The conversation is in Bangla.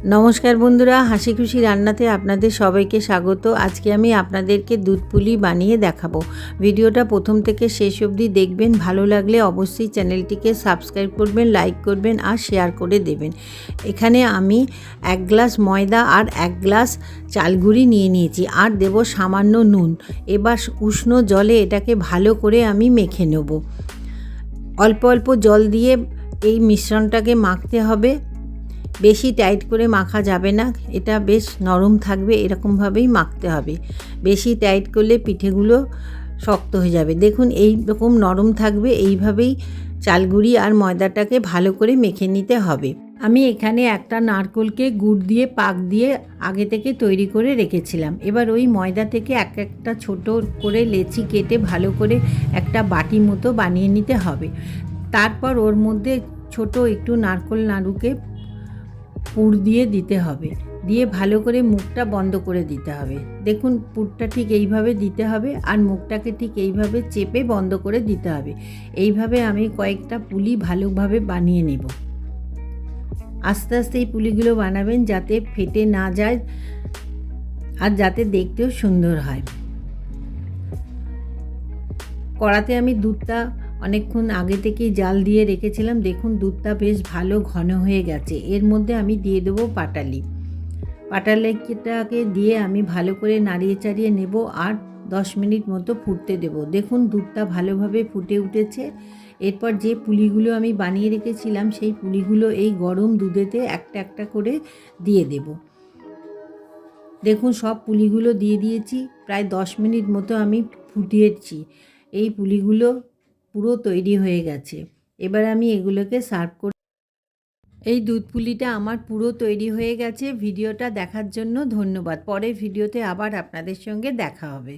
নমস্কার বন্ধুরা, হাসি খুশি রান্নাতে আপনাদের সবাইকে স্বাগত। আজকে আমি আপনাদেরকে দুধ পুলি বানিয়ে দেখাবো। ভিডিওটা প্রথম থেকে শেষ অবধি দেখবেন। ভালো লাগলে অবশ্যই চ্যানেলটিকে সাবস্ক্রাইব করবেন, লাইক করবেন আর শেয়ার করে দেবেন। এখানে আমি 1 গ্লাস ময়দা আর 1 গ্লাস চালগুঁড়ি নিয়ে নিয়েছি আর দেব সামান্য নুন। এবার উষ্ণ জলে এটাকে ভালো করে আমি মেখে নেব। অল্প অল্প জল দিয়ে এই মিশ্রণটাকে মাখতে হবে। বেশি টাইট করে মাখা যাবে না, এটা বেশ নরম থাকবে, এরকমভাবেই মাখতে হবে। বেশি টাইট করলে পিঠেগুলো শক্ত হয়ে যাবে। দেখুন এই রকম নরম থাকবে, এইভাবেই চালগুঁড়ি আর ময়দাটাকে ভালো করে মেখে নিতে হবে। আমি এখানে একটা নারকেলকে গুড় দিয়ে পাক দিয়ে আগে থেকে তৈরি করে রেখেছিলাম। এবার ওই ময়দা থেকে একটা ছোট করে লেচি কেটে ভালো করে একটা বাটি মতো বানিয়ে নিতে হবে। তারপর ওর মধ্যে ছোট একটু নারকেল নাড়ুকে পুর দিয়ে দিতে হবে, দিয়ে ভালো করে মুখটা বন্ধ করে দিতে হবে। দেখুন পুরটা ঠিক এইভাবে দিতে হবে আর মুখটাকে ঠিক এইভাবে চেপে বন্ধ করে দিতে হবে। এইভাবে আমি কয়েকটা পুলি ভালোভাবে বানিয়ে নেব। আস্তে আস্তে এই পুলিগুলো বানাবেন যাতে ফেটে না যায় আর যাতে দেখতেও সুন্দর হয়। কড়াতে আমি দুধটা অনেকক্ষণ আগে থেকেই জাল দিয়ে রেখেছিলাম। দেখুন দুধটা বেশ ভালো ঘন হয়ে গেছে। এর মধ্যে আমি দিয়ে দেবো পাটালি। পাটালিটাকে দিয়ে আমি ভালো করে নাড়িয়ে চাড়িয়ে নেব আর 10 মিনিট মতো ফুটতে দেব। দেখুন দুধটা ভালোভাবে ফুটে উঠেছে। এরপর যে পুলিগুলো আমি বানিয়ে রেখেছিলাম সেই পুলিগুলো এই গরম দুধেতে একটা একটা করে দিয়ে দেব। দেখুন সব পুলিগুলো দিয়ে দিয়েছি। প্রায় 10 মিনিট মতো আমি ফুটিয়েছি। এই পুলিগুলো পুরো তৈরি হয়ে গেছে। এবার আমি এগুলোকে সার্ভ করে এই দুধ পুলিটা আমার পুরো তৈরি হয়ে গেছে। ভিডিওটা দেখার জন্য ধন্যবাদ। পরের ভিডিওতে আবার আপনাদের সঙ্গে দেখা হবে।